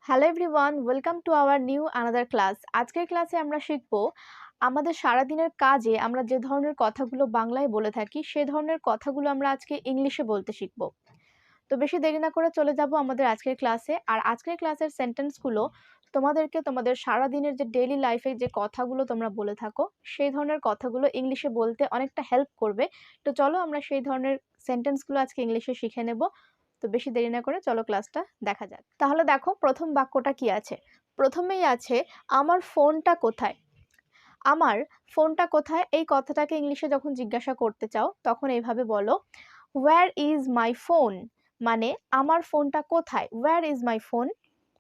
Hello everyone, welcome to our new another class. আজকের ক্লাসে আমরা শিখব আমাদের সারাদিনের কাজে আমরা যে ধরনের কথাগুলো বাংলায় বলে থাকি সে ধরনের কথাগুলো আমরা আজকে ইংলিশে বলতে শিখব। তো বেশি দেরি না করে চলে যাব আমাদের আজকের ক্লাসে। আর আজকের ক্লাসের সেন্টেন্সগুলো তোমাদেরকে তোমাদের সারাদিনের যে ডেইলি লাইফে যে কথাগুলো তোমরা বলে থাকো সেই ধরনের কথাগুলো ইংলিশে বলতে অনেকটা হেল্প করবে। তো চলো আমরা সেই ধরনের সেন্টেন্সগুলো আজকে ইংলিশে শিখে নেব। তো বেশি দেরি না করে চলো ক্লাসটা দেখা যাক। তাহলে দেখো প্রথম বাক্যটা কি আছে। প্রথমেই আছে আমার ফোনটা কোথায়। আমার ফোনটা কোথায় এই কথাটাকে ইংলিশে যখন জিজ্ঞাসা করতে চাও তখন এইভাবে বলো, হোয়ার ইজ মাই ফোন। মানে আমার ফোনটা কোথায়, হোয়ার ইজ মাই ফোন।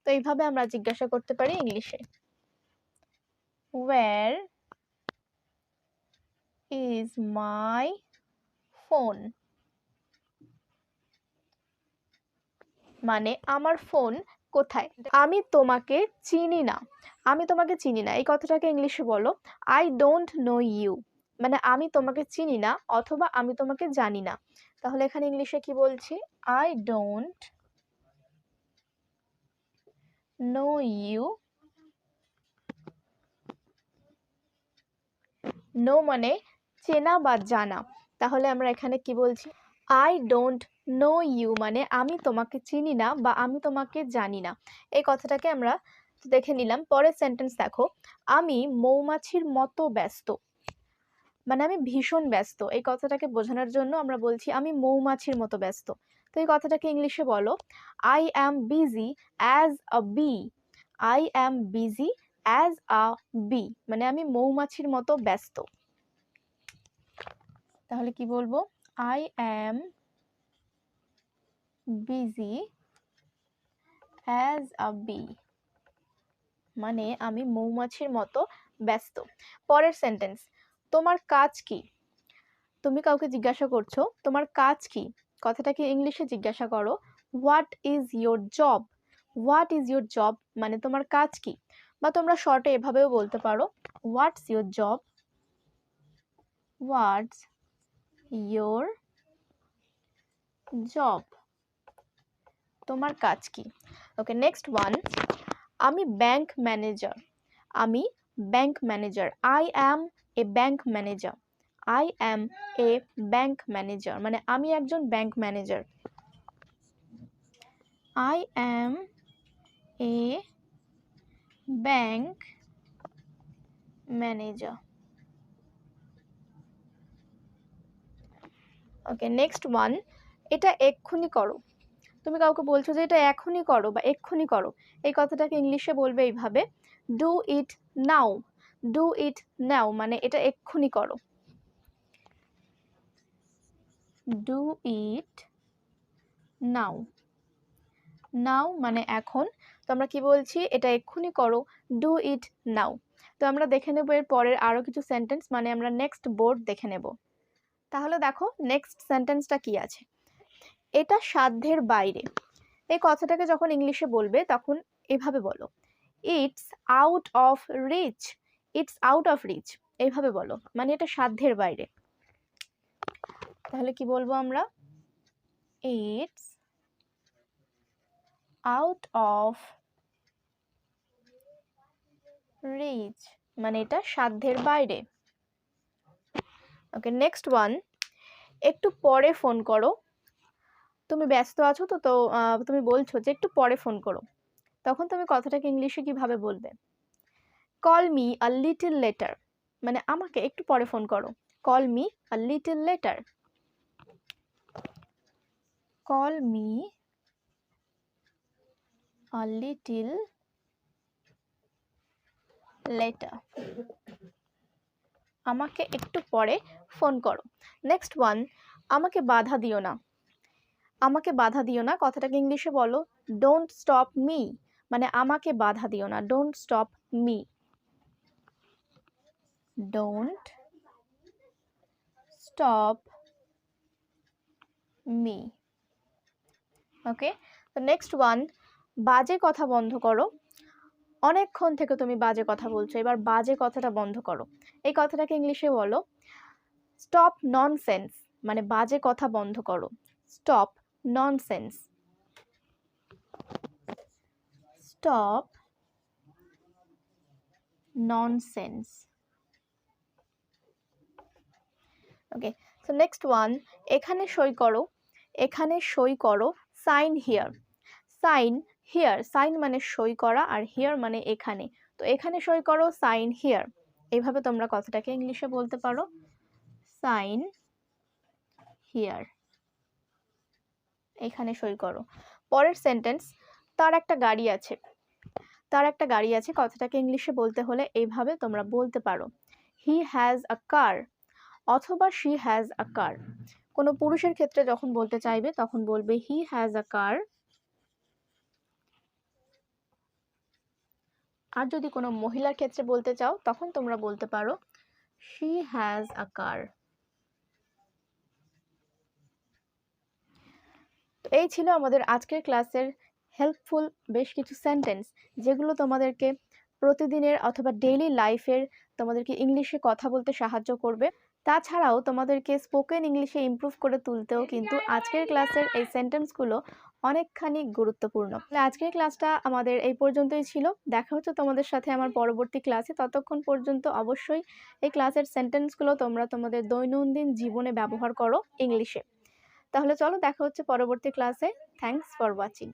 তো এইভাবে আমরা জিজ্ঞাসা করতে পারি ইংলিশে, হোয়ার ইজ মাই ফোন। মানে আমার ফোন কোথায়। আমি তোমাকে চিনি না। আমি তোমাকে চিনি না এই কথাটাকে ইংলিশে বলো, আই ডোন্ট নো ইউ। মানে আমি তোমাকে চিনি না অথবা আমি তোমাকে জানি না। তাহলে এখানে ইংলিশে কি বলছি, I don't know you. No মানে চেনা বা জানা। তাহলে আমরা এখানে কি বলছি, আই ডোন্ট নো ইউ মানে আমি তোমাকে চিনি না বা আমি তোমাকে জানি না। এই কথাটাকে আমরা দেখে নিলাম। পরের সেন্টেন্স দেখো, আমি মৌমাছির মতো ব্যস্ত। মানে আমি ভীষণ ব্যস্ত। এই কথাটাকে বোঝানোর জন্য আমরা বলছি আমি মৌমাছির মতো ব্যস্ত। তো এই কথাটাকে ইংলিশে বলো, I am busy as a bee. I am busy as a bee মানে আমি মৌমাছির মতো ব্যস্ত। তাহলে কি বলবো, I am busy as a bee মানে আমি মৌমাছির মতো ব্যস্ত। পরের সেন্টেন্স, তোমার কাজ কি। তুমি কাউকে জিজ্ঞাসা করছো তোমার কাজ কি, কথাটাকে ইংলিশে জিজ্ঞাসা করো, what is your job. What is your job মানে তোমার কাজ কি। বা তোমরা শর্টে এভাবেও বলতে পারো, what's your job. What's your job তোমার কাজ কি। ওকে, নেক্সট ওয়ান, আমি ব্যাংক ম্যানেজার। আমি bank manager, I am A bank manager. I am A bank manager মানে আমি একজন bank manager. I am A bank manager. Okay, next one, এটা এক্ষুনি করো। তুমি কাউকে বলছো যে এটা এখনই করো বা এক্ষুনি করো। এই কথাটাকে ইংলিশে বলবে এইভাবে, do it now. Do it নাও মানে এটা এক্ষুনি করো। ডু ইট নাও। নাও মানে এখন। তো আমরা কি বলছি, এটা এক্ষুনি করো, ডু ইট নাও। তো আমরা দেখে নেব এর পরের আরো কিছু সেন্টেন্স, মানে আমরা নেক্সট বোর্ড দেখে নেব। তাহলে দেখো নেক্সট সেন্টেন্সটা কি আছে, এটা সাধ্যের বাইরে। এই কথাটাকে যখন ইংলিশে বলবে তখন এভাবে বলো, it's out of reach. It's out of reach এইভাবে বলো মানে এটা সাধ্যের বাইরে। তাহলে কি বলবো আমরা, ইটস আউট অফ রিচ মানে এটা সাধ্যের বাইরে। ওকে, নেক্সট ওয়ান, একটু পরে ফোন করো। তুমি ব্যস্ত আছো তো তো তুমি বলছো যে একটু পরে ফোন করো, তখন তুমি কথাটাকে ইংলিশে কিভাবে বলবে, call me a little letter মানে আমাকে একটু পরে ফোন করো। Call me a little letter. Call me a little letter আমাকে একটু পরে ফোন করো। নেক্সট ওয়ান, আমাকে বাধা দিও না। আমাকে বাধা দিও না কথাটাকে ইংলিশে বলো, ডোন্ট স্টপ মি মানে আমাকে বাধা দিও না, don't stop me. Don't stop me. Okay, তো নেক্সট ওয়ান, বাজে কথা বন্ধ করো। অনেকক্ষণ থেকে তুমি বাজে কথা বলছো, এবার বাজে কথাটা বন্ধ করো। এই কথাটাকে ইংলিশে বলো, স্টপ ননসেন্স মানে বাজে কথা বন্ধ করো, stop nonsense. stop nonsense. Okay, so next one, এখানে সই করো, এখানে সই করো, sign here. Sign here, sign মানে সই করা আর হিয়ার মানে এখানে, তো এখানে সই করো, সাইন হিয়ার। এইভাবে তোমরা কথাটাকে ইংলিশে বলতে পারো, সাইন হিয়ার, এখানে সই করো। পরের সেন্টেন্স, তার একটা গাড়ি আছে। তার একটা গাড়ি আছে, কথাটাকে ইংলিশে বলতে হলে এইভাবে তোমরা বলতে পারো, হি হ্যাজ আ কার অথবা শি হ্যাজ আ কার। কোনো পুরুষের ক্ষেত্রে যখন বলতে চাইবে তখন বলবে হি হ্যাজ আ কার, আর যদি কোনো মহিলার ক্ষেত্রে বলতে চাও তখন তোমরা বলতে পারো শি হ্যাজ আ কার। তো এই ছিল আমাদের আজকের ক্লাসের হেল্পফুল বেশ কিছু সেন্টেন্স, যেগুলো তোমাদেরকে প্রতিদিনের অথবা ডেইলি লাইফের তোমাদেরকে ইংলিশে কথা বলতে সাহায্য করবে। তাছাড়াও তোমাদেরকে স্পোকেন ইংলিশে ইমপ্রুভ করে তুলতেও কিন্তু আজকের ক্লাসের এই সেন্টেন্সগুলো অনেকখানি গুরুত্বপূর্ণ। আজকের ক্লাসটা আমাদের এই পর্যন্তই ছিল। দেখা হচ্ছে তোমাদের সাথে আমার পরবর্তী ক্লাসে। ততক্ষণ পর্যন্ত অবশ্যই এই ক্লাসের সেন্টেন্সগুলো তোমরা তোমাদের দৈনন্দিন জীবনে ব্যবহার করো ইংলিশে। তাহলে চলো দেখা হচ্ছে পরবর্তী ক্লাসে। Thanks for watching.